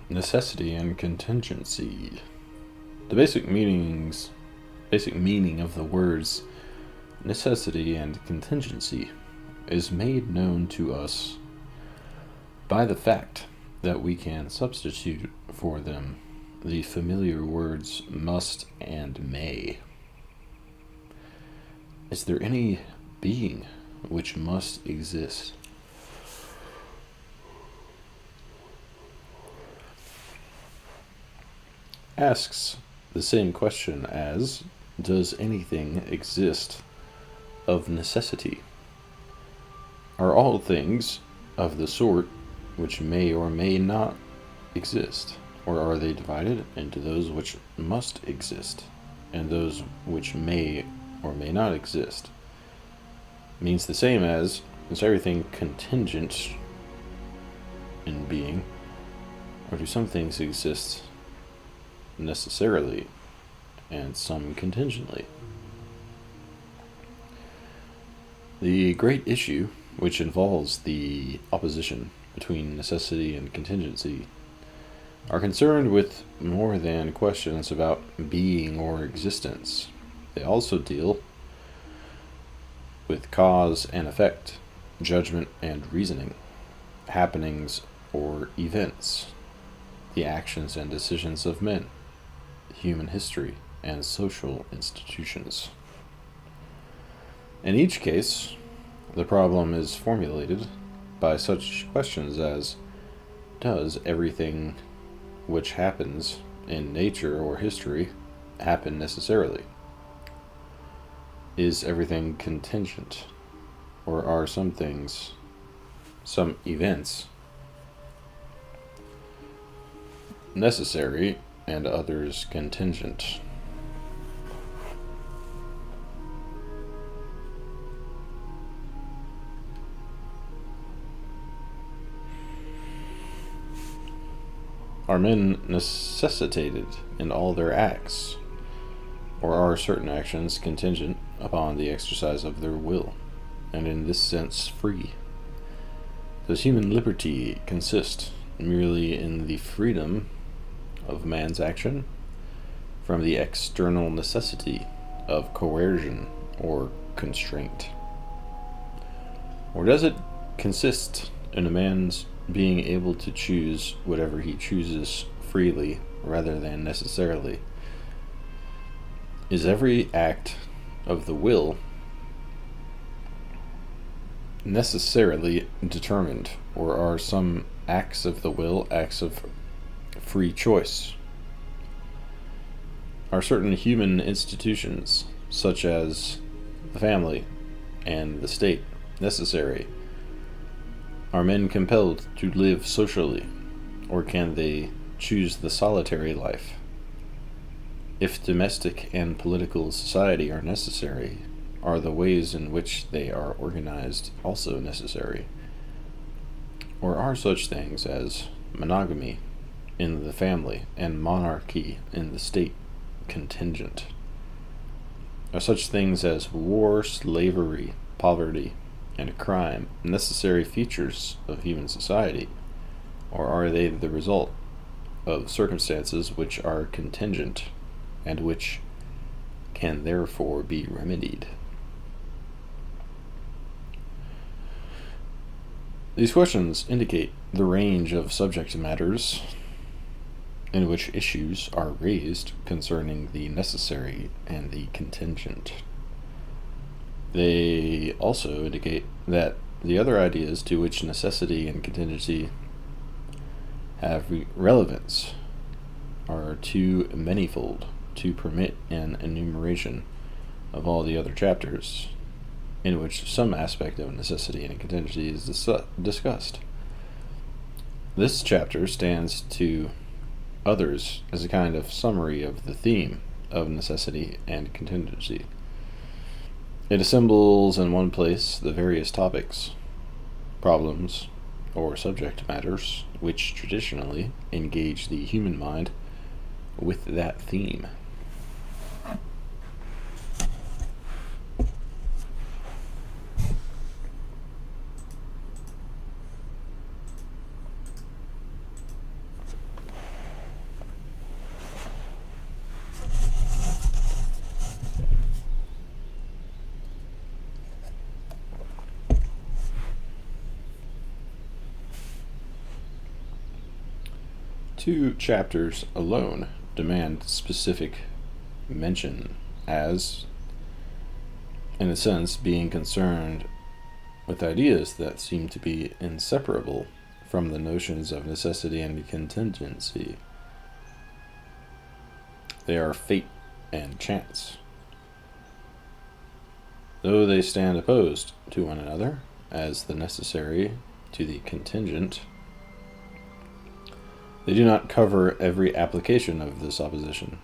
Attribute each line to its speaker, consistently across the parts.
Speaker 1: Necessity and contingency. The basic meaning of the words necessity and contingency is made known to us by the fact that we can substitute for them the familiar words must and may. Is there any being which must exist? Asks the same question as, does anything exist of necessity? Are all things of the sort which may or may not exist, or are they divided into those which must exist and those which may or may not exist? Means the same as, is everything contingent in being, or do some things exist necessarily and some contingently? The great issue, which involves the opposition between necessity and contingency, are concerned with more than questions about being or existence. They also deal with cause and effect, judgment and reasoning, happenings or events, the actions and decisions of men, human history, and social institutions. In each case, the problem is formulated by such questions as, does everything which happens in nature or history happen necessarily? Is everything contingent, or are some things, some events, necessary and others contingent? Are men necessitated in all their acts, or are certain actions contingent upon the exercise of their will, and in this sense free? Does human liberty consist merely in the freedom of man's action from the external necessity of coercion or constraint? Or does it consist in a man's being able to choose whatever he chooses freely rather than necessarily? Is every act of the will necessarily determined, or are some acts of the will acts of free choice? Are certain human institutions, such as the family and the state, necessary? Are men compelled to live socially, or can they choose the solitary life? If domestic and political society are necessary, are the ways in which they are organized also necessary? Or are such things as monogamy in the family and monarchy in the state contingent? Are such things as war, slavery, poverty, and crime necessary features of human society, or are they the result of circumstances which are contingent and which can therefore be remedied? These questions indicate the range of subject matters in which issues are raised concerning the necessary and the contingent. They also indicate that the other ideas to which necessity and contingency have relevance are too manifold to permit an enumeration of all the other chapters in which some aspect of necessity and contingency is discussed. This chapter stands to others as a kind of summary of the theme of necessity and contingency. It assembles in one place the various topics, problems, or subject matters which traditionally engage the human mind with that theme. 2 chapters alone demand specific mention as, in a sense, being concerned with ideas that seem to be inseparable from the notions of necessity and contingency. They are fate and chance. Though they stand opposed to one another as the necessary to the contingent, they do not cover every application of this opposition.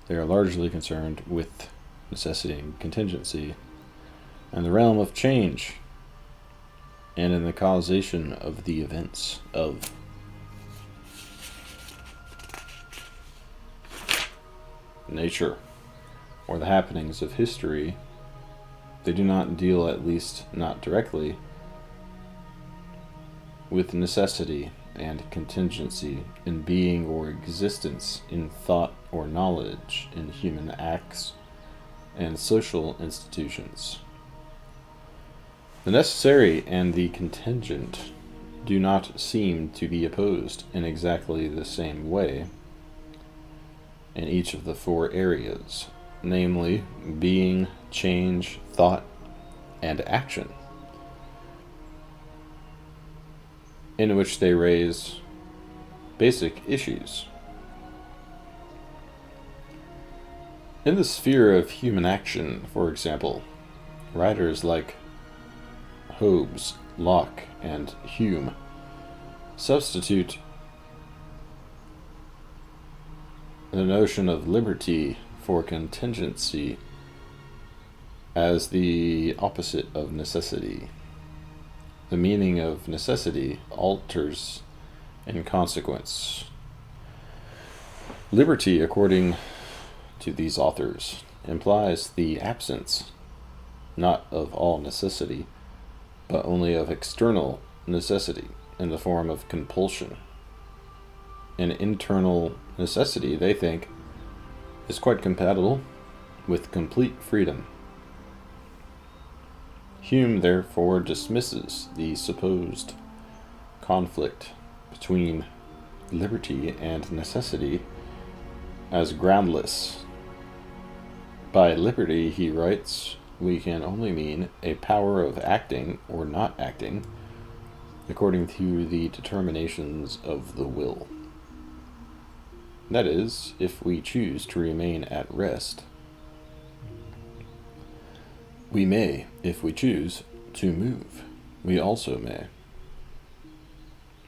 Speaker 1: They are largely concerned with necessity and contingency, and the realm of change, and in the causation of the events of. Nature, or the happenings of history. They do not deal, at least not directly, with necessity and contingency in being or existence, in thought or knowledge, in human acts and social institutions. The necessary and the contingent do not seem to be opposed in exactly the same way in each of the 4 areas, namely being, change, thought, and action, in which they raise basic issues. In the sphere of human action, for example, writers like Hobbes, Locke, and Hume substitute the notion of liberty for contingency as the opposite of necessity. The meaning of necessity alters in consequence. Liberty, according to these authors, implies the absence, not of all necessity, but only of external necessity in the form of compulsion. An internal necessity, they think, is quite compatible with complete freedom. Hume therefore dismisses the supposed conflict between liberty and necessity as groundless. By liberty, he writes, we can only mean a power of acting or not acting according to the determinations of the will. That is, if we choose to remain at rest. We may, if we choose, to move. We also may.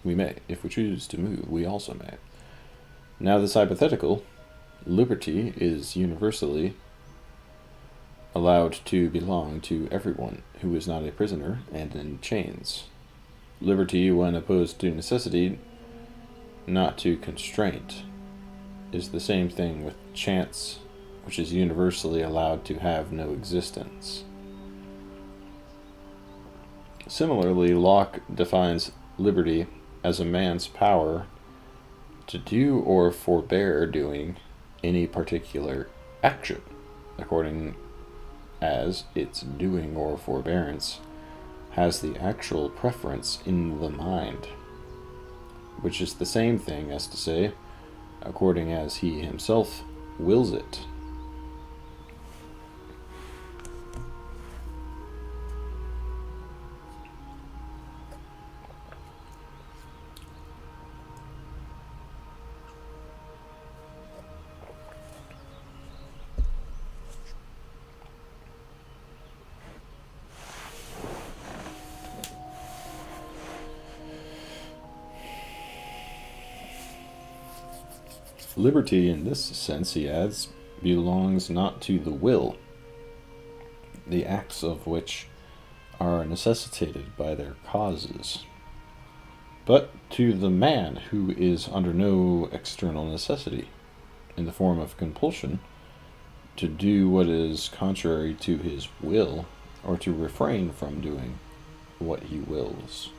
Speaker 1: We may, if we choose to move, we also may. Now this hypothetical, liberty is universally allowed to belong to everyone who is not a prisoner and in chains. Liberty, when opposed to necessity, not to constraint, is the same thing with chance, which is universally allowed to have no existence. Similarly, Locke defines liberty as a man's power to do or forbear doing any particular action, according as its doing or forbearance has the actual preference in the mind, which is the same thing as to say, according as he himself wills it. Liberty, in this sense, he adds, belongs not to the will, the acts of which are necessitated by their causes, but to the man who is under no external necessity, in the form of compulsion, to do what is contrary to his will, or to refrain from doing what he wills.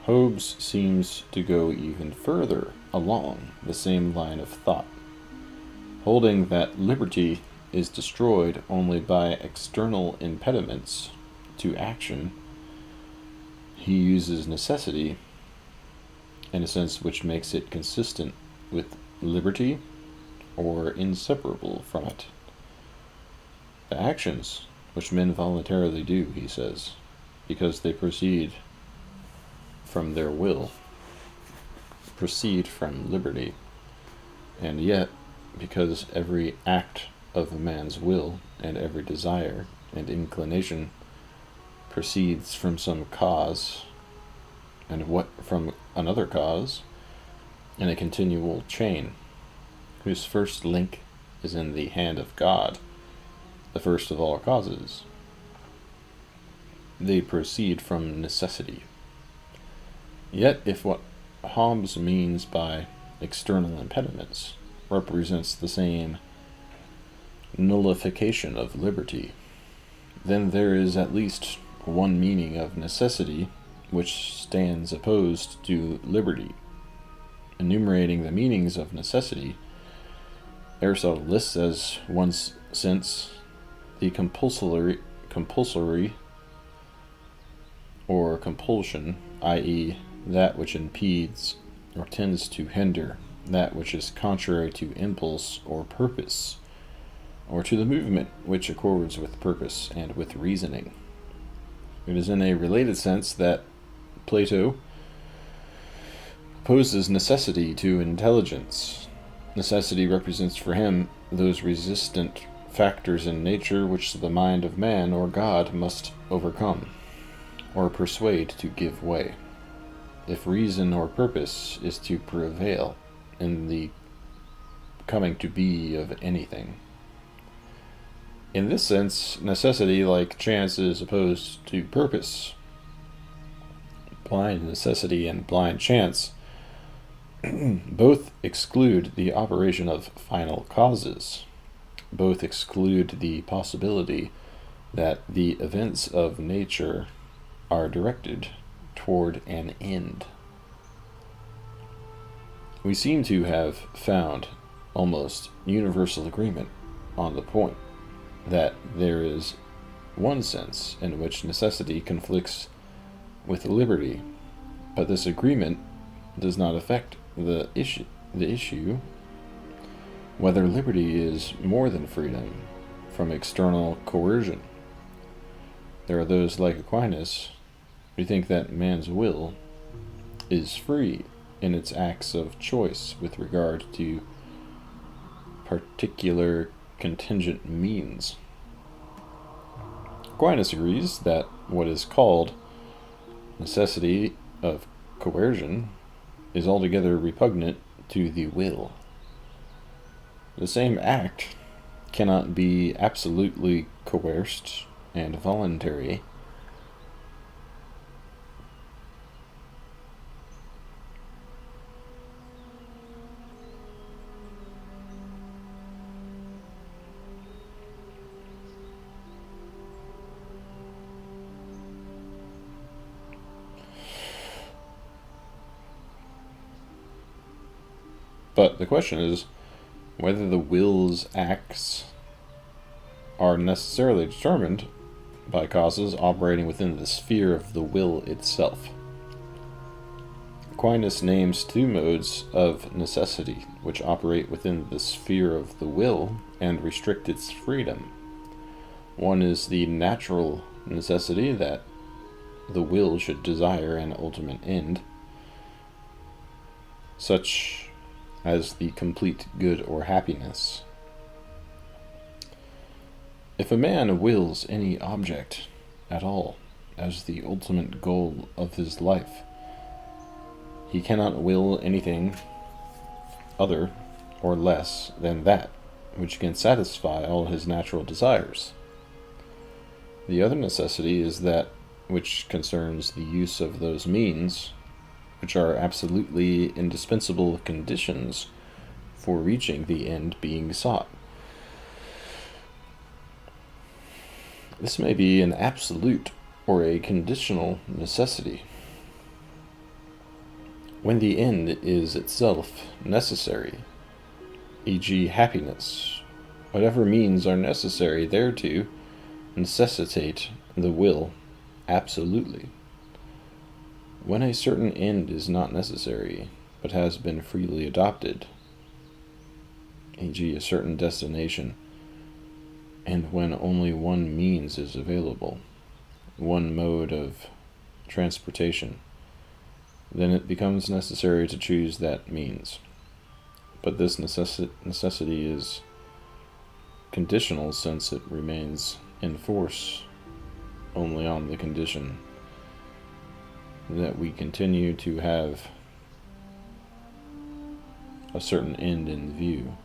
Speaker 1: Hobbes seems to go even further along the same line of thought, holding that liberty is destroyed only by external impediments to action. He uses necessity in a sense which makes it consistent with liberty or inseparable from it. The actions which men voluntarily do, he says, because they proceed from their will, proceed from liberty, and yet, because every act of a man's will and every desire and inclination proceeds from some cause, and what from another cause, in a continual chain, whose first link is in the hand of God, the first of all causes. They proceed from necessity. Yet if what Hobbes means by external impediments represents the same nullification of liberty, then there is at least one meaning of necessity which stands opposed to liberty. Enumerating the meanings of necessity, Aristotle lists as one sense the compulsory or compulsion, i.e., that which impedes or tends to hinder that which is contrary to impulse or purpose, or to the movement which accords with purpose and with reasoning. It is in a related sense that Plato opposes necessity to intelligence. Necessity represents for him those resistant factors in nature which the mind of man or God must overcome, or persuade to give way, if reason or purpose is to prevail in the coming to be of anything. In this sense, necessity, like chance, is opposed to purpose. Blind necessity and blind chance both exclude the operation of final causes. Both exclude the possibility that the events of nature are directed toward an end. We seem to have found almost universal agreement on the point that there is one sense in which necessity conflicts with liberty, but this agreement does not affect the issue whether liberty is more than freedom from external coercion. There are those like Aquinas who think that man's will is free in its acts of choice with regard to particular contingent means. Aquinas agrees that what is called necessity of coercion is altogether repugnant to the will. The same act cannot be absolutely coerced and voluntary. But the question is whether the will's acts are necessarily determined by causes operating within the sphere of the will itself. Aquinas names two modes of necessity which operate within the sphere of the will and restrict its freedom. One is the natural necessity that the will should desire an ultimate end, such as the complete good or happiness. If a man wills any object at all as the ultimate goal of his life, he cannot will anything other or less than that which can satisfy all his natural desires. The other necessity is that which concerns the use of those means which are absolutely indispensable conditions for reaching the end being sought. This may be an absolute or a conditional necessity. When the end is itself necessary, e.g., happiness, whatever means are necessary thereto necessitate the will absolutely. When a certain end is not necessary, but has been freely adopted, e.g., a certain destination, and when only one means is available, one mode of transportation, then it becomes necessary to choose that means. But this necessity is conditional, since it remains in force only on the condition that we continue to have a certain end in view,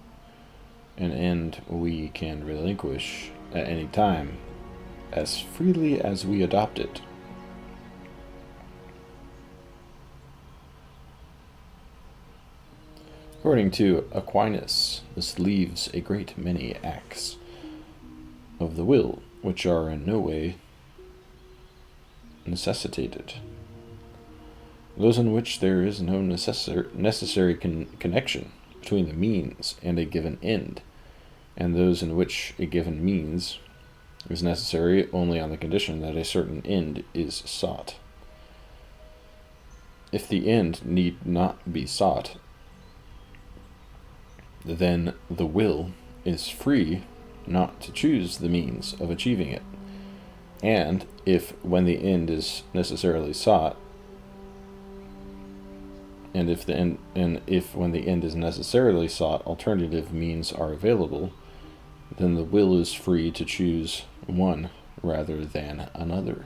Speaker 1: an end we can relinquish at any time as freely as we adopt it. According to Aquinas, this leaves a great many acts of the will which are in no way necessitated, those in which there is no necessary connection between the means and a given end, and those in which a given means is necessary only on the condition that a certain end is sought. If the end need not be sought, then the will is free not to choose the means of achieving it. And if, when the end is necessarily sought, when the end is necessarily sought, alternative means are available, then the will is free to choose one rather than another.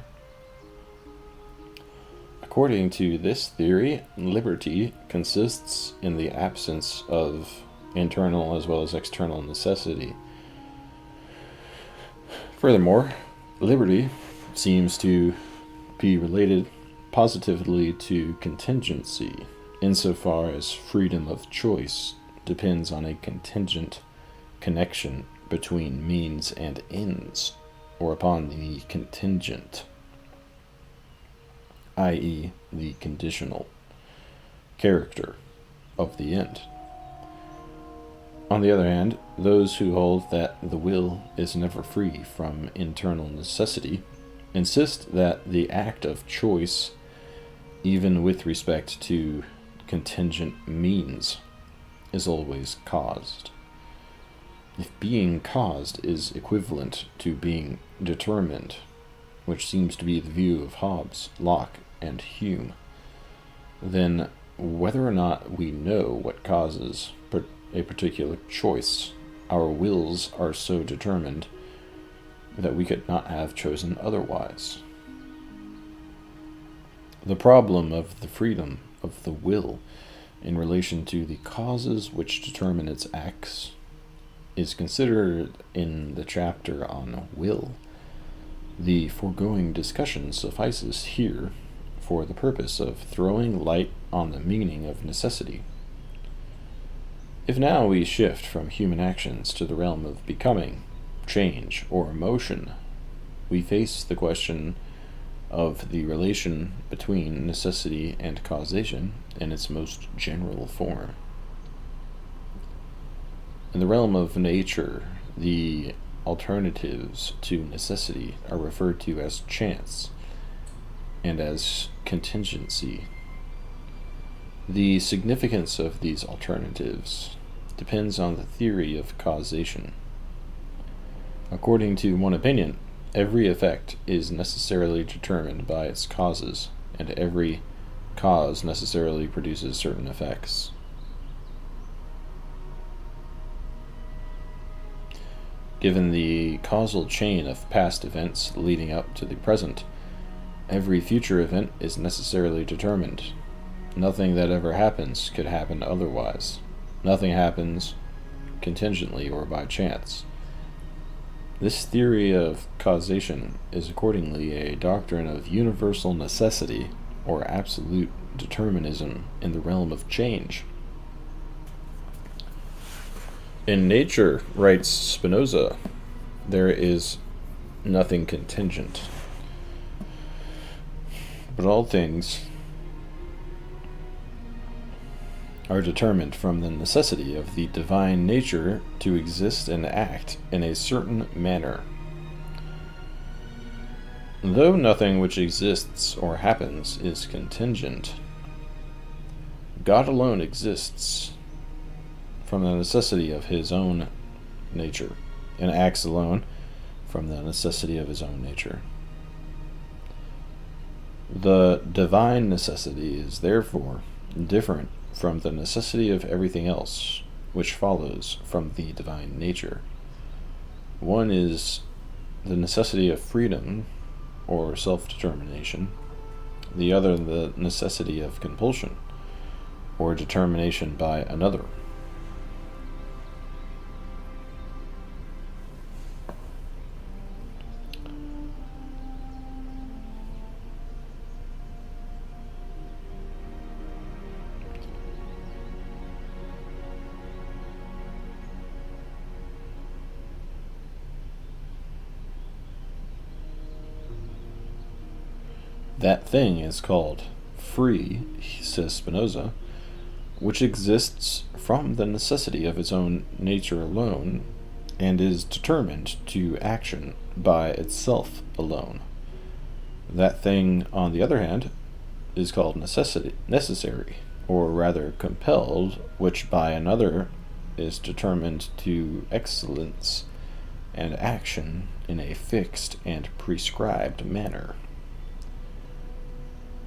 Speaker 1: According to this theory, liberty consists in the absence of internal as well as external necessity. Furthermore, liberty seems to be related positively to contingency, insofar as freedom of choice depends on a contingent connection between means and ends, or upon the contingent, i.e., the conditional character of the end. On the other hand, those who hold that the will is never free from internal necessity insist that the act of choice, even with respect to contingent means, is always caused. If being caused is equivalent to being determined, which seems to be the view of Hobbes, Locke, and Hume, then whether or not we know what causes a particular choice, our wills are so determined that we could not have chosen otherwise. The problem of the freedom of the will in relation to the causes which determine its acts is considered in the chapter on will. The foregoing discussion suffices here for the purpose of throwing light on the meaning of necessity. If now we shift from human actions to the realm of becoming, change, or motion, we face the question of the relation between necessity and causation in its most general form. In the realm of nature, the alternatives to necessity are referred to as chance and as contingency. The significance of these alternatives depends on the theory of causation. According to one opinion, every effect is necessarily determined by its causes, and every cause necessarily produces certain effects. Given the causal chain of past events leading up to the present, every future event is necessarily determined. Nothing that ever happens could happen otherwise. Nothing happens contingently or by chance. This theory of causation is accordingly a doctrine of universal necessity or absolute determinism in the realm of change. In nature, writes Spinoza, there is nothing contingent, but all things are determined from the necessity of the divine nature to exist and act in a certain manner. Though nothing which exists or happens is contingent, God alone exists from the necessity of his own nature, and acts alone from the necessity of his own nature. The divine necessity is therefore different from the necessity of everything else which follows from the divine nature. One is the necessity of freedom or self-determination, the other the necessity of compulsion or determination by another. That thing is called free, says Spinoza, which exists from the necessity of its own nature alone, and is determined to action by itself alone. That thing, on the other hand, is called necessary, or rather compelled, which by another is determined to excellence and action in a fixed and prescribed manner.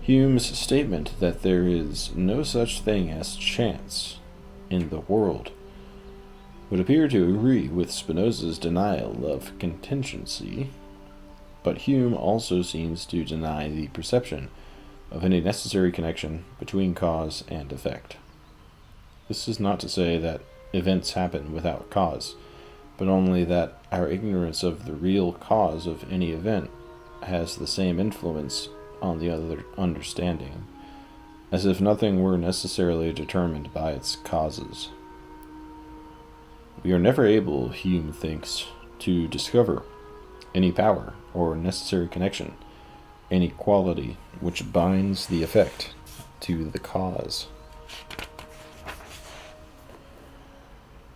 Speaker 1: Hume's statement that there is no such thing as chance in the world would appear to agree with Spinoza's denial of contingency, but Hume also seems to deny the perception of any necessary connection between cause and effect. This is not to say that events happen without cause, but only that our ignorance of the real cause of any event has the same influence on the other understanding, as if nothing were necessarily determined by its causes. We are never able, Hume thinks, to discover any power or necessary connection, any quality which binds the effect to the cause,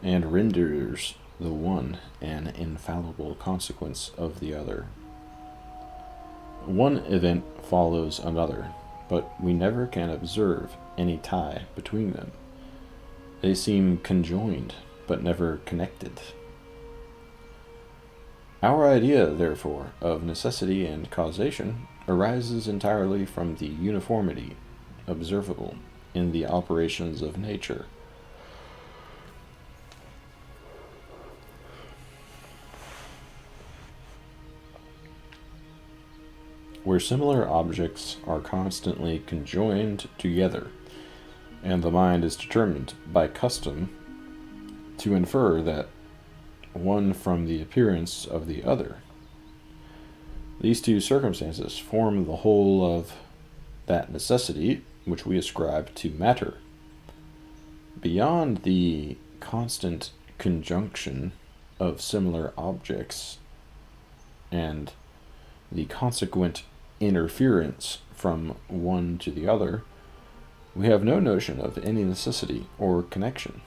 Speaker 1: and renders the one an infallible consequence of the other. One event follows another, but we never can observe any tie between them. They seem conjoined, but never connected. Our idea, therefore, of necessity and causation arises entirely from the uniformity observable in the operations of nature. Where similar objects are constantly conjoined together, and the mind is determined by custom to infer that one from the appearance of the other, these two circumstances form the whole of that necessity which we ascribe to matter. Beyond the constant conjunction of similar objects and the consequent interference from one to the other, we have no notion of any necessity or connection.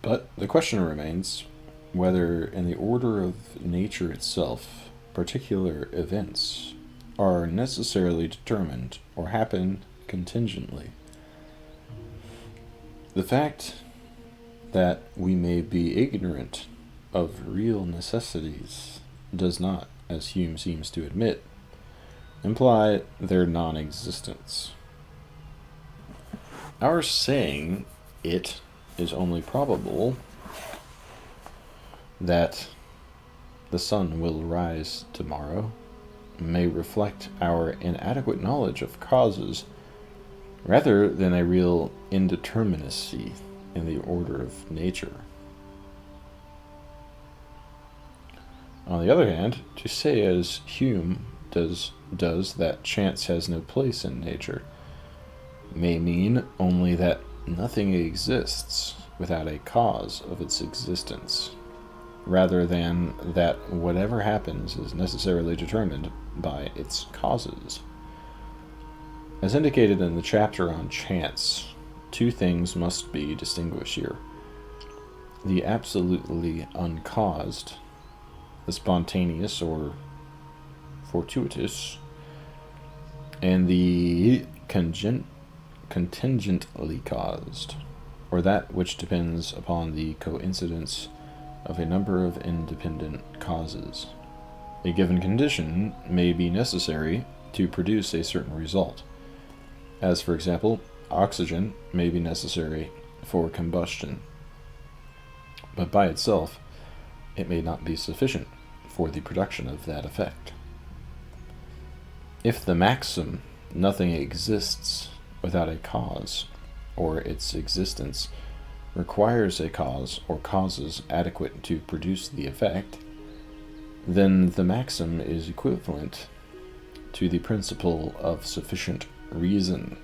Speaker 1: But the question remains whether, in the order of nature itself, particular events are necessarily determined or happen contingently. The fact that we may be ignorant of real necessities does not, as Hume seems to admit, imply their non-existence. Our saying it is only probable that the sun will rise tomorrow may reflect our inadequate knowledge of causes rather than a real indeterminacy in the order of nature. On the other hand, to say as Hume does that chance has no place in nature may mean only that nothing exists without a cause of its existence, rather than that whatever happens is necessarily determined by its causes. As indicated in the chapter on chance, two things must be distinguished here: the absolutely uncaused, the spontaneous or fortuitous, and the contingently caused, or that which depends upon the coincidence of a number of independent causes. A given condition may be necessary to produce a certain result, as for example, oxygen may be necessary for combustion, but by itself it may not be sufficient for the production of that effect. If the maxim, "nothing exists without a cause," or its existence requires a cause or causes adequate to produce the effect, then the maxim is equivalent to the principle of sufficient reason.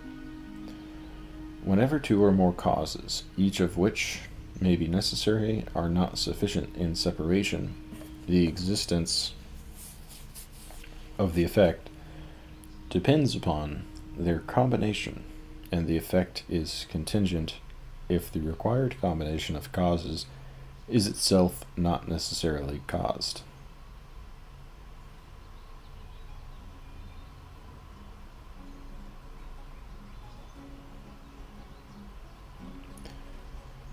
Speaker 1: Whenever two or more causes, each of which may be necessary, are not sufficient in separation, the existence of the effect depends upon their combination, and the effect is contingent if the required combination of causes is itself not necessarily caused.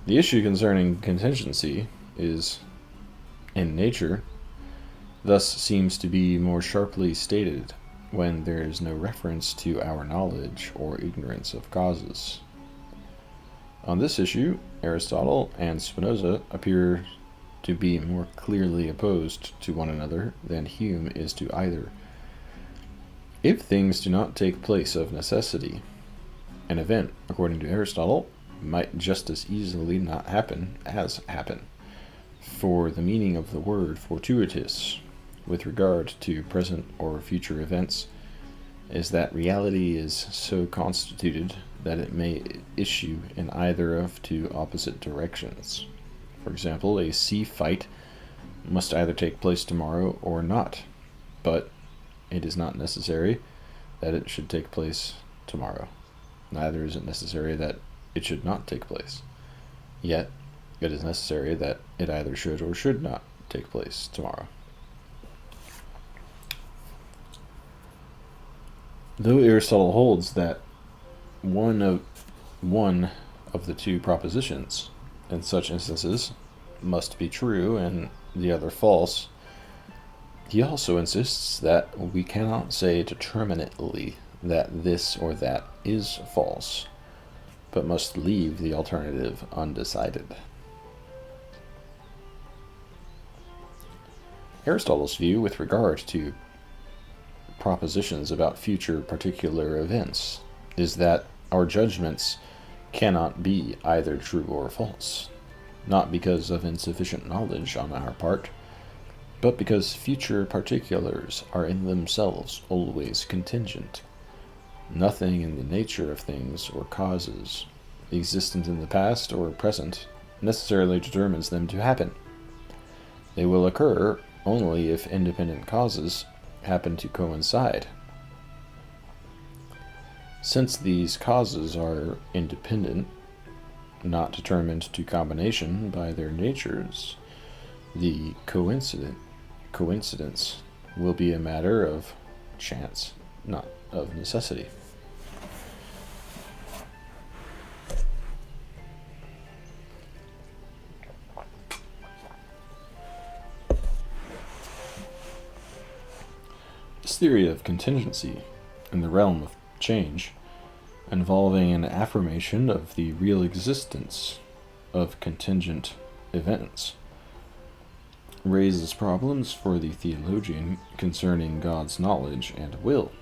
Speaker 1: The issue concerning contingency is, in nature, thus seems to be more sharply stated when there is no reference to our knowledge or ignorance of causes. On this issue, Aristotle and Spinoza appear to be more clearly opposed to one another than Hume is to either. If things do not take place of necessity, an event, according to Aristotle, might just as easily not happen as happen, for the meaning of the word fortuitous with regard to present or future events is that reality is so constituted that it may issue in either of two opposite directions. For example, a sea fight must either take place tomorrow or not, but it is not necessary that it should take place tomorrow. Neither is it necessary that it should not take place. Yet, it is necessary that it either should or should not take place tomorrow. Though Aristotle holds that one of the two propositions in such instances must be true and the other false, he also insists that we cannot say determinately that this or that is false, but must leave the alternative undecided. Aristotle's view with regard to propositions about future particular events is that our judgments cannot be either true or false, not because of insufficient knowledge on our part, but because future particulars are in themselves always contingent. Nothing in the nature of things or causes, existent in the past or present, necessarily determines them to happen. They will occur only if independent causes happen to coincide. Since these causes are independent, not determined to combination by their natures, the coincidence will be a matter of chance, not of necessity. This theory of contingency in the realm of change, involving an affirmation of the real existence of contingent events, raises problems for the theologian concerning God's knowledge and will.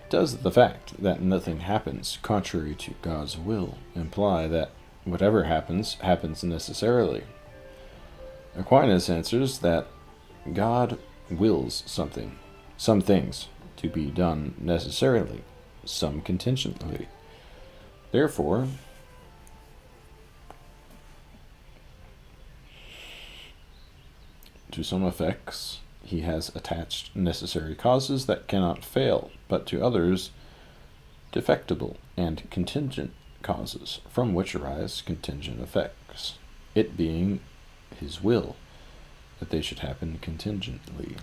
Speaker 1: Does the fact that nothing happens contrary to God's will imply that whatever happens, happens necessarily? Aquinas answers that God wills some things, to be done necessarily, some contingently. Therefore, To some effects, he has attached necessary causes that cannot fail, but to others, defectible and contingent causes, from which arise contingent effects, it being his will that they should happen contingently.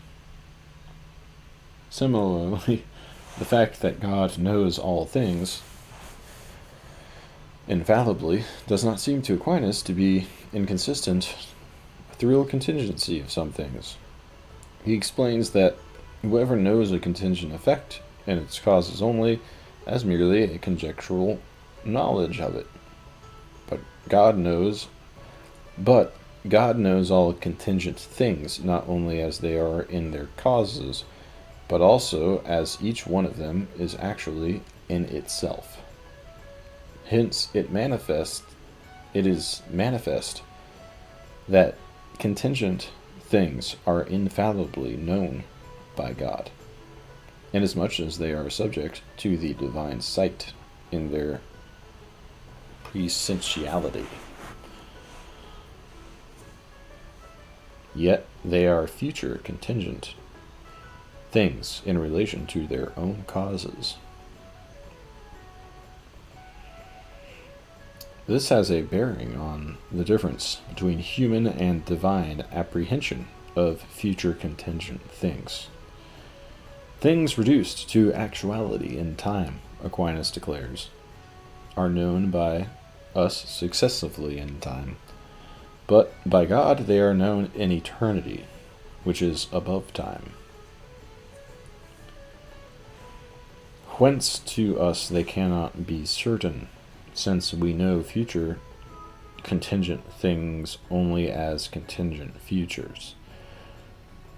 Speaker 1: Similarly, the fact that God knows all things infallibly does not seem to Aquinas to be inconsistent with the real contingency of some things. He explains that whoever knows a contingent effect and its causes only as merely a conjectural knowledge of it. But God knows all contingent things, not only as they are in their causes, but also as each one of them is actually in itself. Hence, it is manifest that contingent things are infallibly known by God, inasmuch as they are subject to the divine sight in their presentiality. Yet they are future contingent things in relation to their own causes. This has a bearing on the difference between human and divine apprehension of future contingent things. Things reduced to actuality in time, Aquinas declares, are known by us successively in time, but by God they are known in eternity, which is above time. Whence to us they cannot be certain, since we know future contingent things only as contingent futures.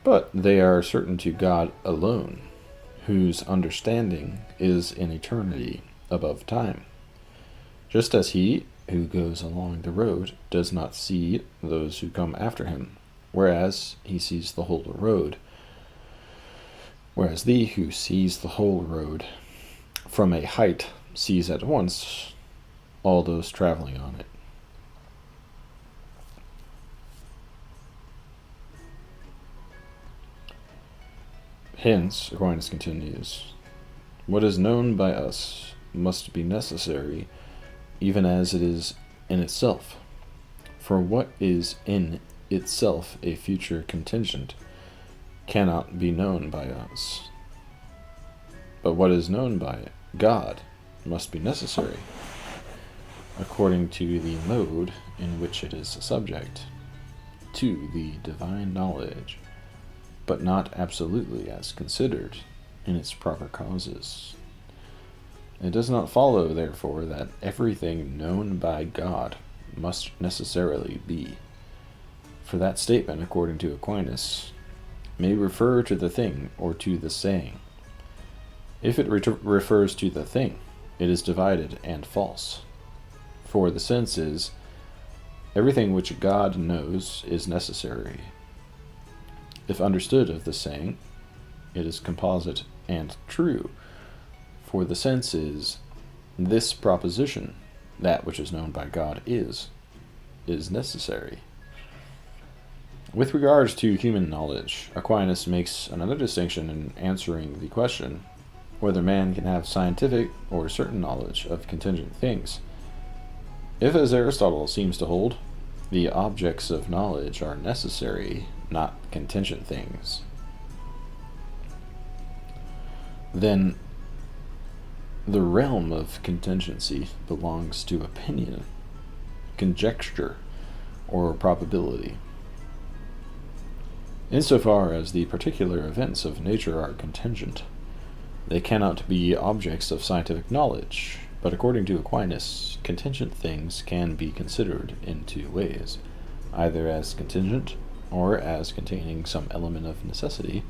Speaker 1: But they are certain to God alone, whose understanding is in eternity above time. Just as he who goes along the road does not see those who come after him, whereas he sees the whole road, whereas he who sees the whole road from a height sees at once all those traveling on it. Hence, Aquinas continues, what is known by us must be necessary, even as it is in itself. For what is in itself a future contingent cannot be known by us. But what is known by God must be necessary, according to the mode in which it is subject to the divine knowledge, but not absolutely as considered in its proper causes. It does not follow, therefore, that everything known by God must necessarily be. For that statement, according to Aquinas, may refer to the thing or to the saying. If it refers to the thing, it is divided and false. For the sense is, everything which God knows is necessary. If understood of the saying, it is composite and true. For the sense is, this proposition, that which is known by God is necessary. With regards to human knowledge, Aquinas makes another distinction in answering the question whether man can have scientific or certain knowledge of contingent things. If, as Aristotle seems to hold, the objects of knowledge are necessary, not contingent things, then the realm of contingency belongs to opinion, conjecture, or probability. Insofar as the particular events of nature are contingent, they cannot be objects of scientific knowledge, but according to Aquinas, contingent things can be considered in two ways, either as contingent or as containing some element of necessity,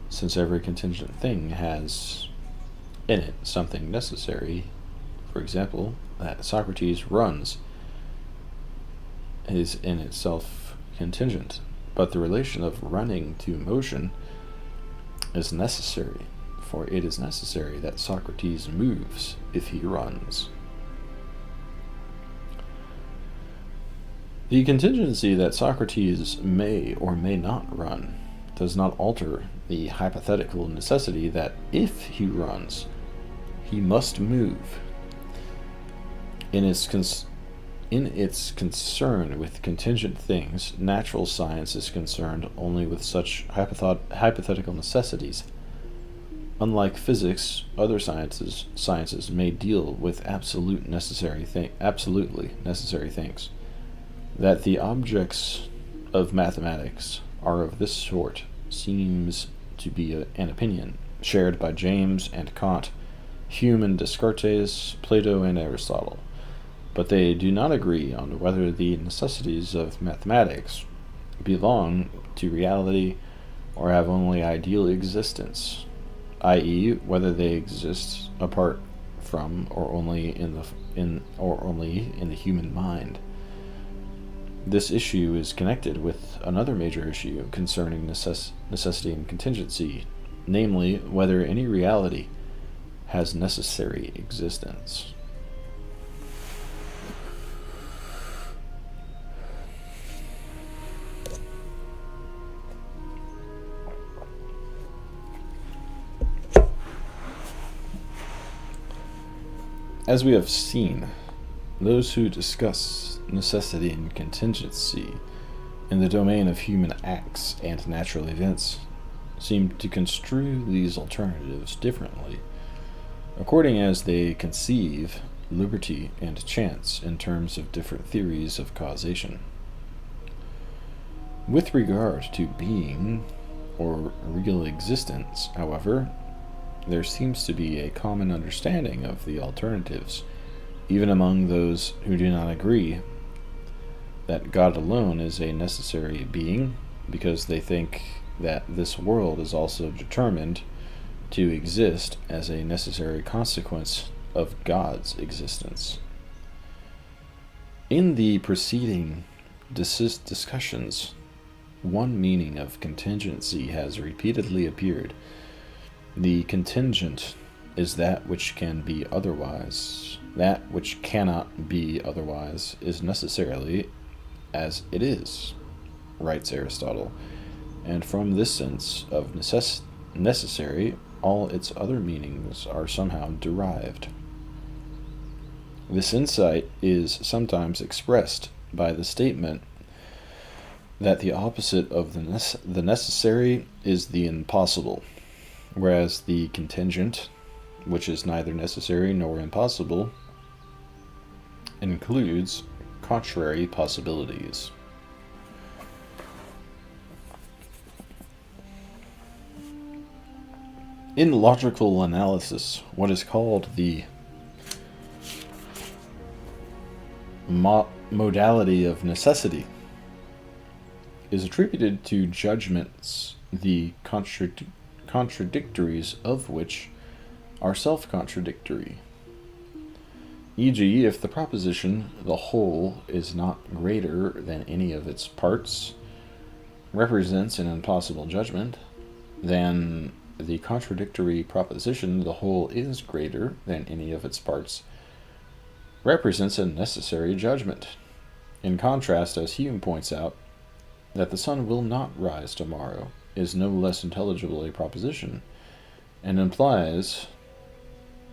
Speaker 1: since every contingent thing has in it something necessary. For example, that Socrates runs is in itself contingent, but the relation of running to motion is necessary, for it is necessary that Socrates moves if he runs. The contingency that Socrates may or may not run does not alter the hypothetical necessity that if he runs, he must move. In its concern with contingent things, natural science is concerned only with such hypothetical necessities. Unlike physics, other sciences may deal with absolutely necessary things. That the objects of mathematics are of this sort seems to be an opinion shared by James and Kant, Hume and Descartes, Plato and Aristotle, but they do not agree on whether the necessities of mathematics belong to reality or have only ideal existence, i.e., whether they exist apart from or only in the human mind. This issue is connected with another major issue concerning necessity and contingency, namely whether any reality has necessary existence. As we have seen, those who discuss necessity and contingency in the domain of human acts and natural events seem to construe these alternatives differently, according as they conceive liberty and chance in terms of different theories of causation. With regard to being or real existence, however, there seems to be a common understanding of the alternatives, even among those who do not agree that God alone is a necessary being, because they think that this world is also determined to exist as a necessary consequence of God's existence. In the preceding discussions, one meaning of contingency has repeatedly appeared. The contingent is that which can be otherwise. That which cannot be otherwise is necessarily as it is, writes Aristotle, and from this sense of necessary, all its other meanings are somehow derived. This insight is sometimes expressed by the statement that the opposite of the necessary is the impossible, whereas the contingent, which is neither necessary nor impossible, includes contrary possibilities. In logical analysis, what is called the modality of necessity is attributed to judgments, the contradictories of which are self-contradictory. E.g., if the proposition, the whole is not greater than any of its parts, represents an impossible judgment, then the contradictory proposition, the whole is greater than any of its parts, represents a necessary judgment. In contrast, as Hume points out, that the sun will not rise tomorrow is no less intelligible a proposition, and implies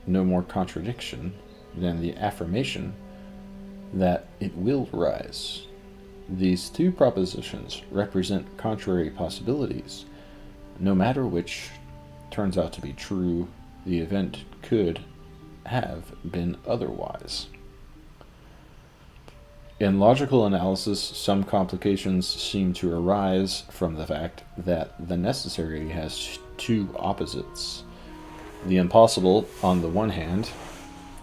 Speaker 1: no more contradiction than the affirmation that it will rise. These two propositions represent contrary possibilities. No matter which turns out to be true, the event could have been otherwise. In logical analysis, some complications seem to arise from the fact that the necessary has two opposites, the impossible on the one hand,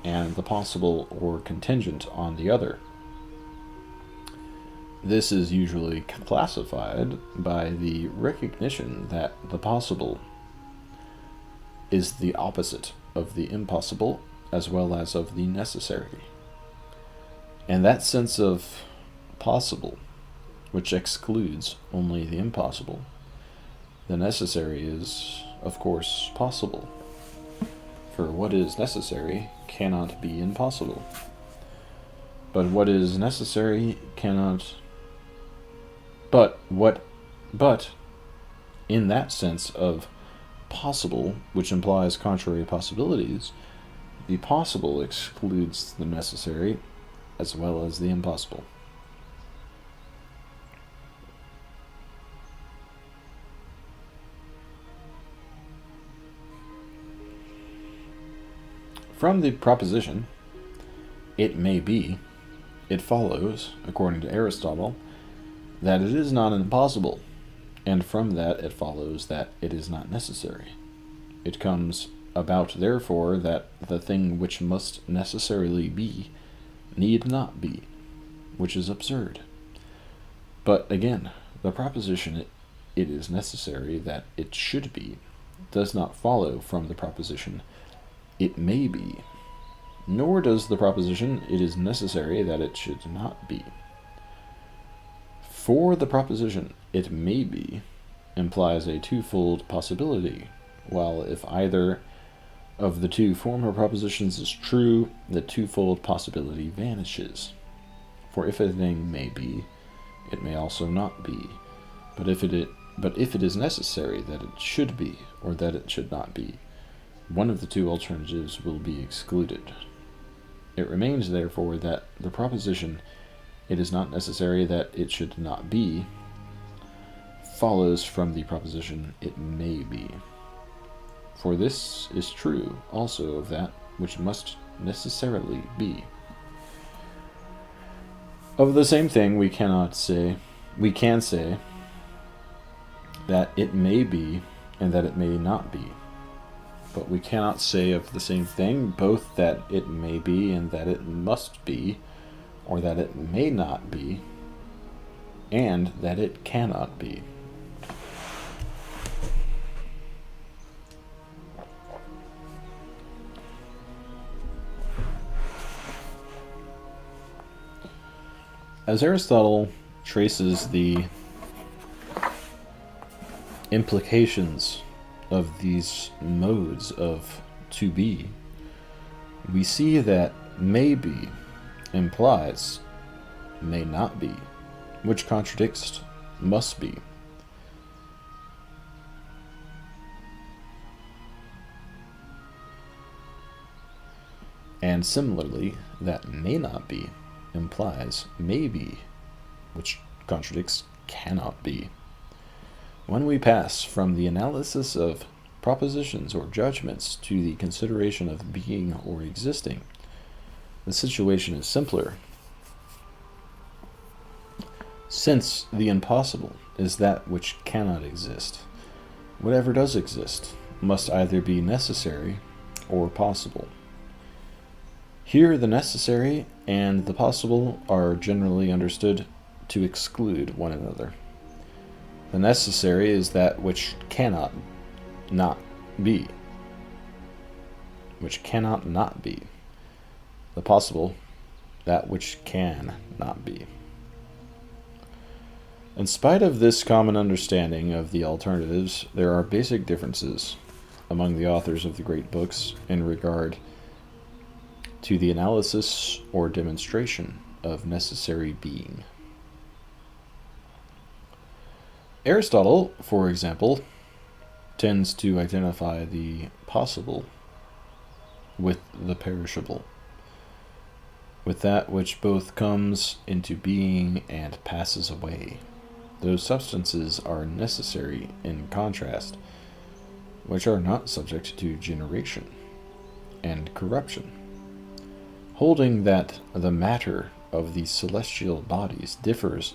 Speaker 1: and the possible or contingent on the other. This is usually classified by the recognition that the possible is the opposite of the impossible as well as of the necessary. And that sense of possible, which excludes only the impossible, the necessary is, of course, possible. For what is necessary cannot be impossible. But what is necessary cannot But in that sense of possible, which implies contrary possibilities, the possible excludes the necessary as well as the impossible. From the proposition, it may be, it follows, according to Aristotle, that it is not impossible, and from that it follows that it is not necessary. It comes about, therefore, that the thing which must necessarily be need not be, which is absurd. But again, the proposition it is necessary that it should be does not follow from the proposition it may be, nor does the proposition it is necessary that it should not be. For the proposition it may be implies a twofold possibility, while if either of the two former propositions is true, the twofold possibility vanishes. For if a thing may be, it may also not be. But if it is necessary that it should be, or that it should not be, one of the two alternatives will be excluded. It remains, therefore, that the proposition it is not necessary that it should not be follows from the proposition it may be. For this is true also of that which must necessarily be. Of the same thing we can say that it may be and that it may not be. But we cannot say of the same thing both that it may be and that it must be, or that it may not be, and that it cannot be. As Aristotle traces the implications of these modes of to be, we see that may be implies may not be, which contradicts must be. And similarly, that may not be implies may be, which contradicts cannot be. When we pass from the analysis of propositions or judgments to the consideration of being or existing, the situation is simpler. Since the impossible is that which cannot exist, whatever does exist must either be necessary or possible. Here the necessary and the possible are generally understood to exclude one another. The necessary is that which cannot not be, which cannot not be. The possible, that which can not be. In spite of this common understanding of the alternatives, there are basic differences among the authors of the great books in regard to the analysis or demonstration of necessary being. Aristotle, for example, tends to identify the possible with the perishable, with that which both comes into being and passes away. Those substances are necessary in contrast, which are not subject to generation and corruption, holding that the matter of the celestial bodies differs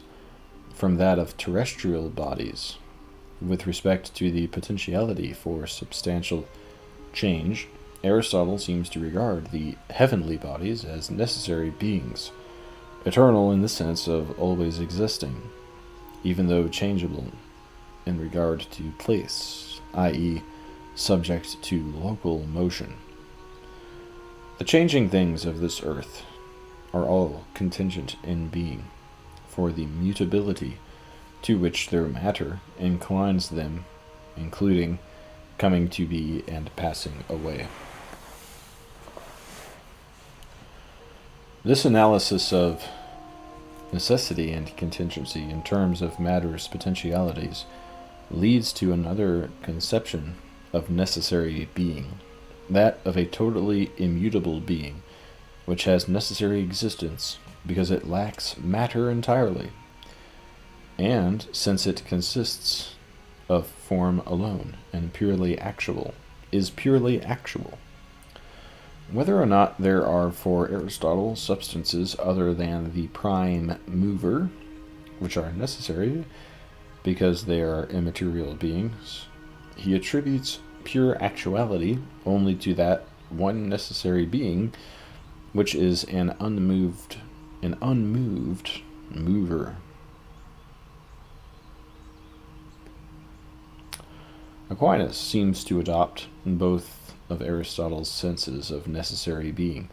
Speaker 1: from that of terrestrial bodies with respect to the potentiality for substantial change. Aristotle seems to regard the heavenly bodies as necessary beings, eternal in the sense of always existing, even though changeable in regard to place, i.e., subject to local motion. The changing things of this earth are all contingent in being, for the mutability to which their matter inclines them, including coming to be and passing away. This analysis of necessity and contingency in terms of matter's potentialities leads to another conception of necessary being, that of a totally immutable being, which has necessary existence because it lacks matter entirely, and since it consists of form alone and purely actual, is purely actual. Whether or not there are for Aristotle substances other than the prime mover, which are necessary because they are immaterial beings, he attributes pure actuality only to that one necessary being, which is an unmoved mover. Aquinas seems to adopt both of Aristotle's senses of necessary being.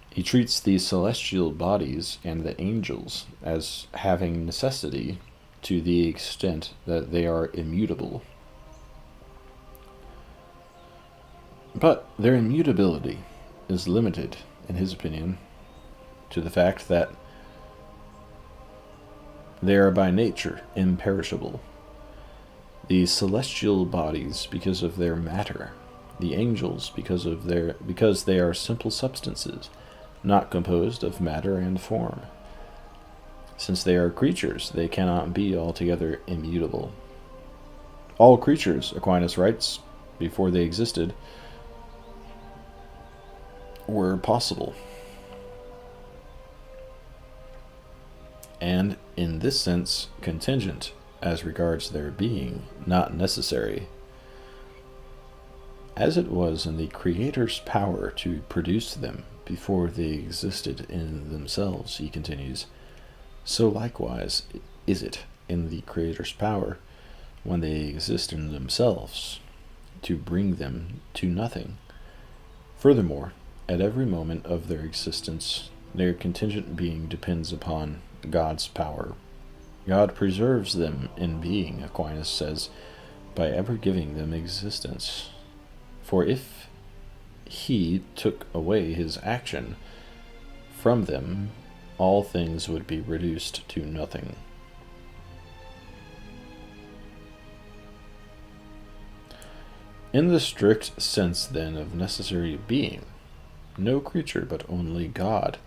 Speaker 1: He treats the celestial bodies and the angels as having necessity to the extent that they are immutable. But their immutability is limited, in his opinion, to the fact that they are by nature imperishable. The celestial bodies because of their matter, the angels because they are simple substances, not composed of matter and form. Since they are creatures, they cannot be altogether immutable. All creatures, Aquinas writes, before they existed, were possible, and in this sense contingent as regards their being, not necessary. As it was in the Creator's power to produce them before they existed in themselves, he continues, so likewise is it in the Creator's power, when they exist in themselves, to bring them to nothing. Furthermore, at every moment of their existence, their contingent being depends upon God's power. God preserves them in being, Aquinas says, by ever giving them existence. For if he took away his action from them, all things would be reduced to nothing. In the strict sense, then, of necessary being, no creature but only God,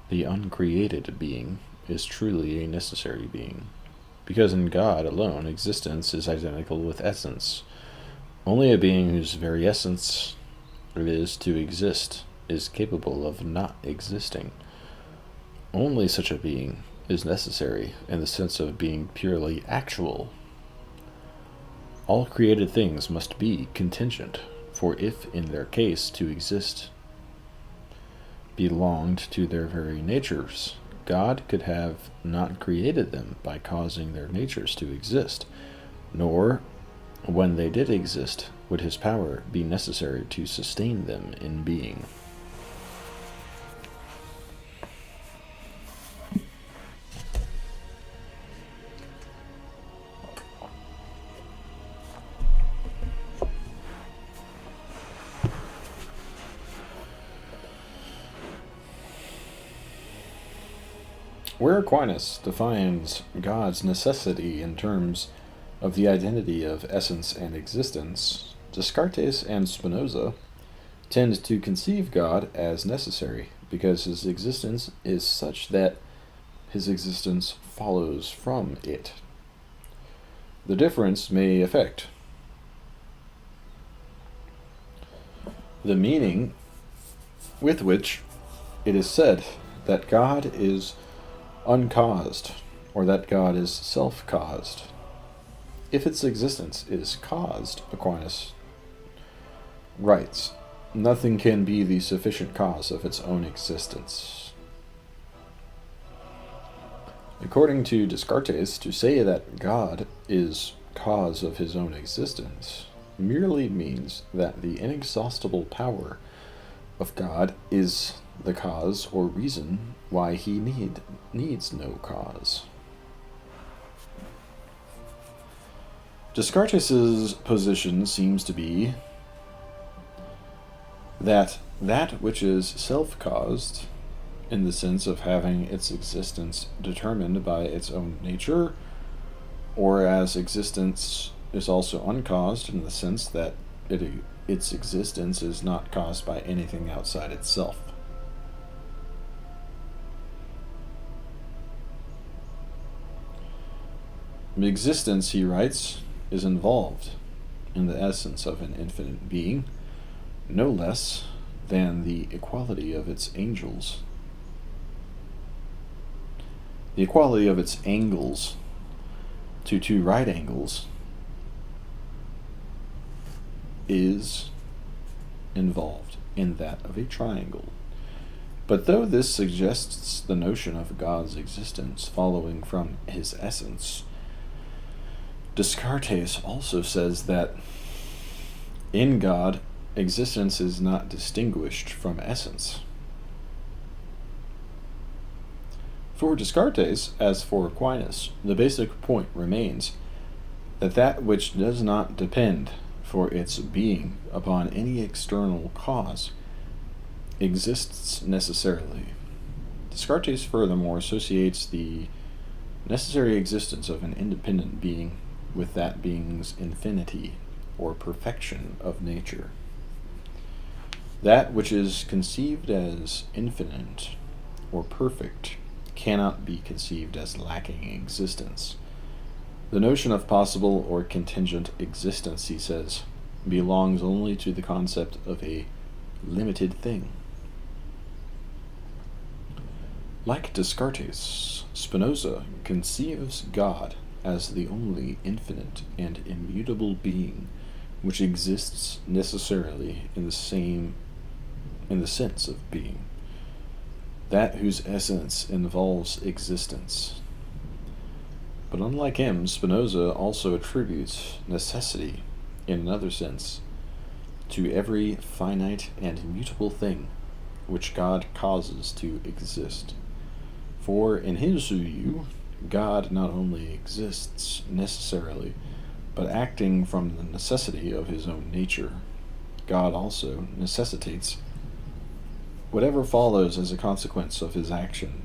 Speaker 1: the uncreated being, is truly a necessary being, because in God alone existence is identical with essence. Only a being whose very essence it is to exist is capable of not existing. Only such a being is necessary in the sense of being purely actual. All created things must be contingent, for if in their case to exist belonged to their very natures, God could have not created them by causing their natures to exist, nor, when they did exist, would his power be necessary to sustain them in being. Where Aquinas defines God's necessity in terms of the identity of essence and existence, Descartes and Spinoza tend to conceive God as necessary because his existence is such that his existence follows from it. The difference may affect the meaning with which it is said that God is uncaused, or that God is self-caused. If its existence is caused, Aquinas writes, nothing can be the sufficient cause of its own existence. According to Descartes, to say that God is cause of his own existence merely means that the inexhaustible power of God is the cause or reason why he needs no cause. Descartes' position seems to be that which is self-caused in the sense of having its existence determined by its own nature, or as existence is also uncaused in the sense that its existence is not caused by anything outside itself. Existence, he writes, is involved in the essence of an infinite being, no less than the equality of its angels. The equality of its angles to two right angles is involved in that of a triangle. But though this suggests the notion of God's existence following from his essence, Descartes also says that in God, existence is not distinguished from essence. For Descartes, as for Aquinas, the basic point remains that which does not depend for its being upon any external cause exists necessarily. Descartes furthermore associates the necessary existence of an independent being with that being's infinity or perfection of nature. That which is conceived as infinite or perfect cannot be conceived as lacking existence. The notion of possible or contingent existence, he says, belongs only to the concept of a limited thing. Like Descartes, Spinoza conceives God as the only infinite and immutable being which exists necessarily in the sense of being, that whose essence involves existence. But unlike him, Spinoza also attributes necessity, in another sense, to every finite and immutable thing which God causes to exist. For in his view, God not only exists necessarily, but acting from the necessity of his own nature, God also necessitates whatever follows as a consequence of his action.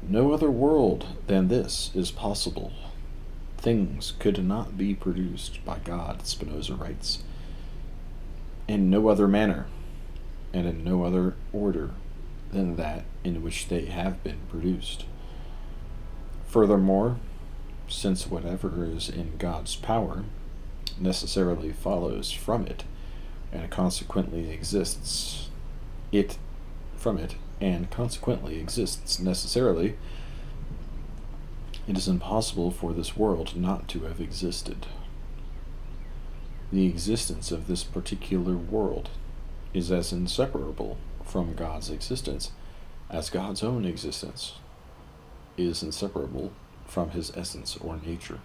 Speaker 1: No other world than this is possible. Things could not be produced by God, Spinoza writes, in no other manner, and in no other order than that in which they have been produced. Furthermore, since whatever is in God's power necessarily follows from it, and consequently exists necessarily, it is impossible for this world not to have existed. The existence of this particular world is as inseparable from God's existence as God's own existence is inseparable from his essence or nature.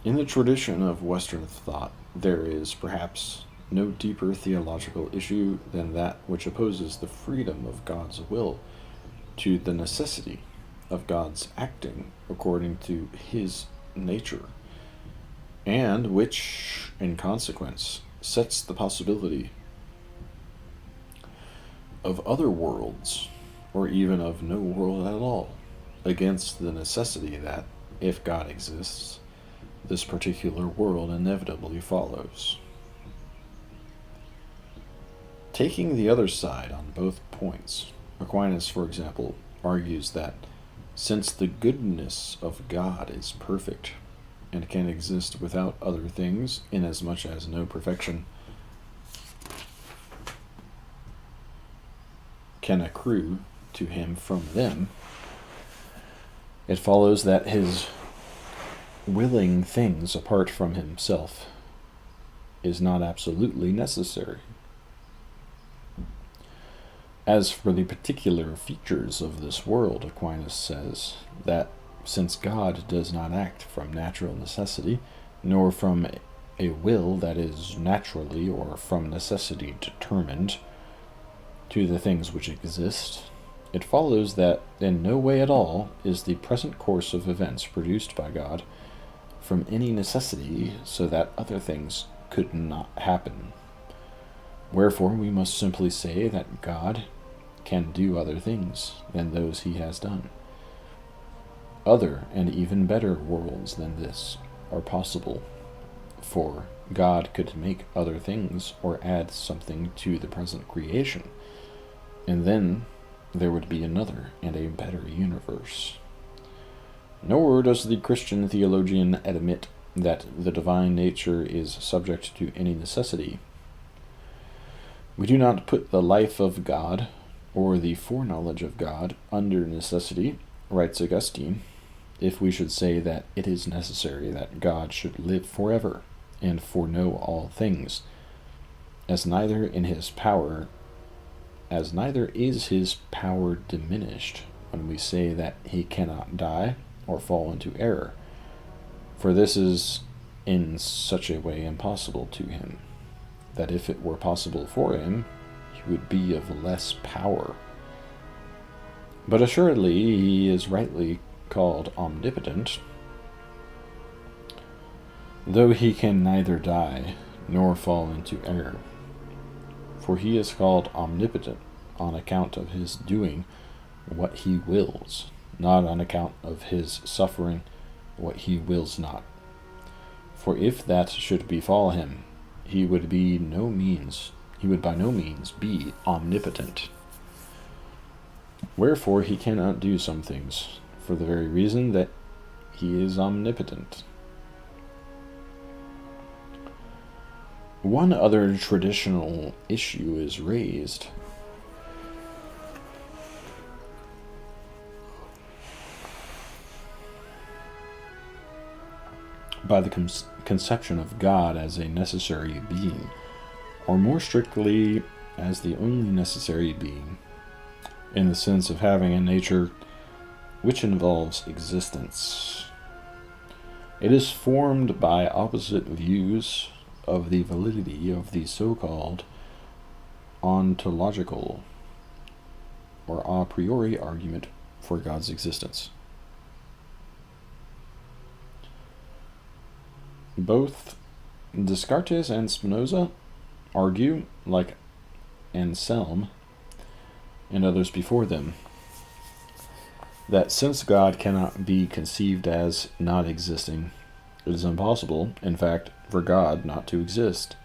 Speaker 1: In the tradition of Western thought, there is perhaps no deeper theological issue than that which opposes the freedom of God's will to the necessity of God's acting according to his nature, and which, in consequence, sets the possibility of other worlds, or even of no world at all, against the necessity that, if God exists, this particular world inevitably follows. Taking the other side on both points, Aquinas, for example, argues that since the goodness of God is perfect and can exist without other things, inasmuch as no perfection can accrue to him from them, it follows that his willing things apart from himself is not absolutely necessary. As for the particular features of this world, Aquinas says that since God does not act from natural necessity, nor from a will that is naturally or from necessity determined to the things which exist, it follows that in no way at all is the present course of events produced by God from any necessity, so that other things could not happen. Wherefore we must simply say that God can do other things than those he has done. Other and even better worlds than this are possible, for God could make other things or add something to the present creation, and then there would be another and a better universe. Nor does the Christian theologian admit that the divine nature is subject to any necessity. We do not put the life of God or the foreknowledge of God under necessity, writes Augustine, if we should say that it is necessary that God should live forever and foreknow all things, as neither is his power diminished when we say that he cannot die or fall into error, for this is in such a way impossible to him, that if it were possible for him, he would be of less power. But assuredly he is rightly called omnipotent, though he can neither die nor fall into error. For he is called omnipotent on account of his doing what he wills, not on account of his suffering what he wills not. For if that should befall him, he would by no means be omnipotent. Wherefore he cannot do some things, for the very reason that he is omnipotent. One other traditional issue is raised. By the conception of God as a necessary being, or more strictly, as the only necessary being, in the sense of having a nature which involves existence. It is formed by opposite views of the validity of the so-called ontological or a priori argument for God's existence. Both Descartes and Spinoza argue, like Anselm and others before them, that since God cannot be conceived as not existing, it is impossible, in fact, for God not to exist.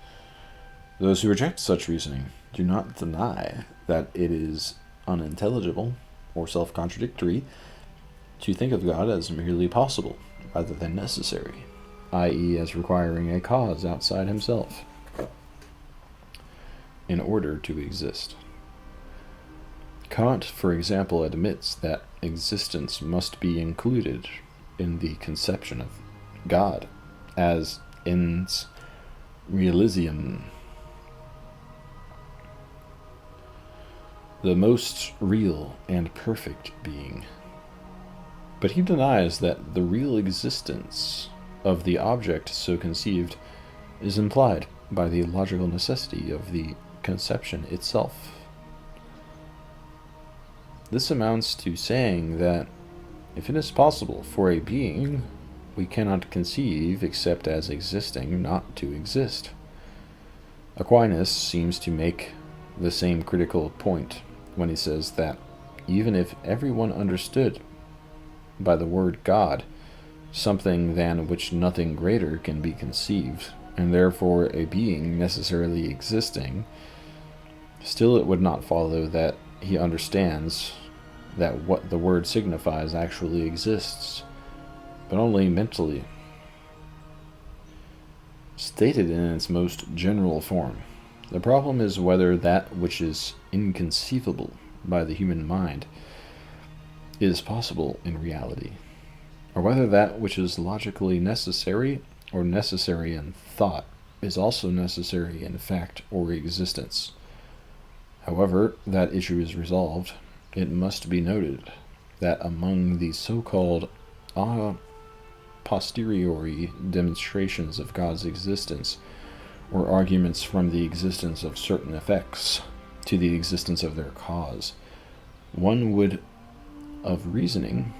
Speaker 1: Those who reject such reasoning do not deny that it is unintelligible or self-contradictory to think of God as merely possible rather than necessary, i.e., as requiring a cause outside himself in order to exist. Kant, for example, admits that existence must be included in the conception of God as ens realizium, the most real and perfect being. But he denies that the real existence of the object so conceived is implied by the logical necessity of the conception itself. This amounts to saying that if it is possible for a being we cannot conceive except as existing not to exist. Aquinas seems to make the same critical point when he says that even if everyone understood by the word God something than which nothing greater can be conceived, and therefore a being necessarily existing, still it would not follow that he understands that what the word signifies actually exists, but only mentally. Stated in its most general form, the problem is whether that which is inconceivable by the human mind is possible in reality, or whether that which is logically necessary or necessary in thought is also necessary in fact or existence. However that issue is resolved, it must be noted that among the so-called a posteriori demonstrations of God's existence, or arguments from the existence of certain effects to the existence of their cause, one mode of reasoning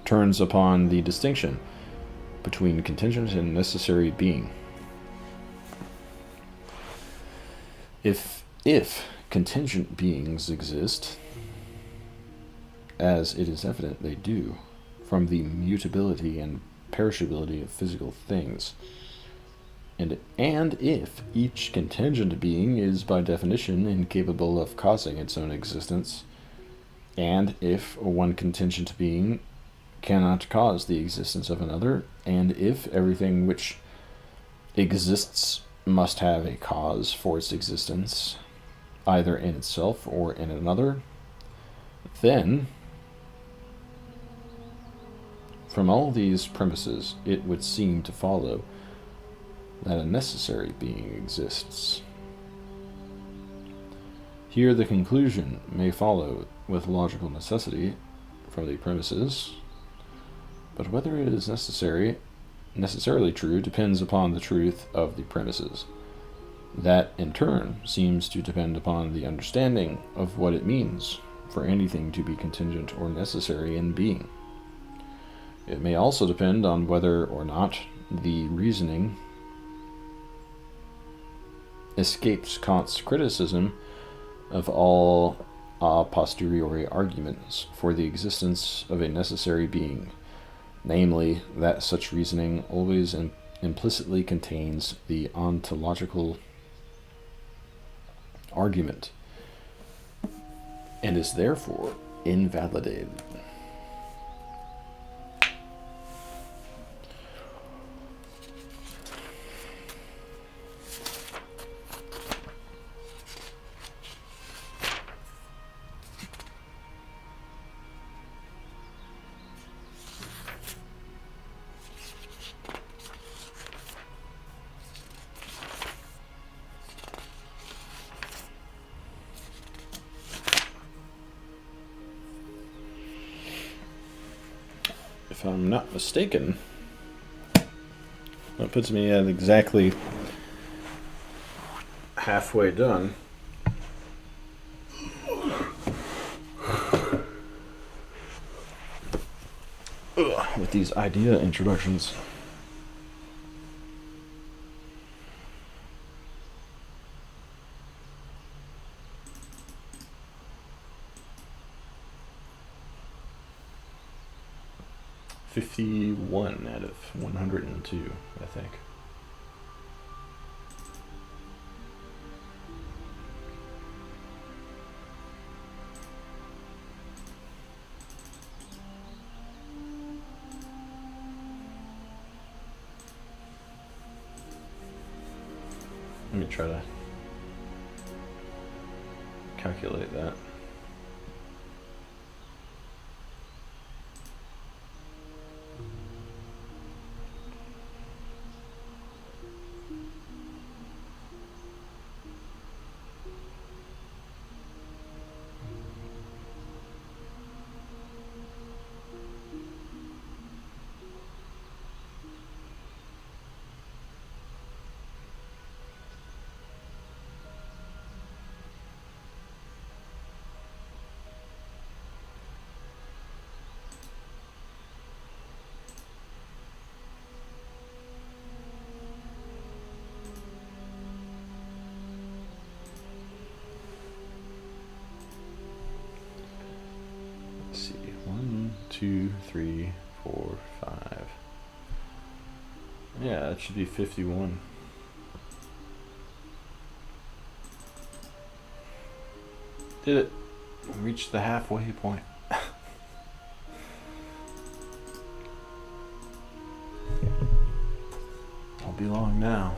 Speaker 1: turns upon the distinction between contingent and necessary being. If contingent beings exist, as it is evident they do, from the mutability and perishability of physical things, and if each contingent being is by definition incapable of causing its own existence, and if one contingent being cannot cause the existence of another, and if everything which exists must have a cause for its existence, either in itself or in another, then, from all these premises, it would seem to follow that a necessary being exists. Here the conclusion may follow with logical necessity from the premises, but whether it is necessarily true depends upon the truth of the premises. That, in turn, seems to depend upon the understanding of what it means for anything to be contingent or necessary in being. It may also depend on whether or not the reasoning escapes Kant's criticism of all a posteriori arguments for the existence of a necessary being, namely, that such reasoning always implicitly contains the ontological argument, and is therefore invalidated. If I'm not mistaken, that puts me at exactly halfway done. With these idea introductions. $51 out of 102, I think. Let me try to calculate that. Let's see, 1, 2, 3, 4, 5. Yeah, that should be 51. Did it. Reached the halfway point. Won't be long now.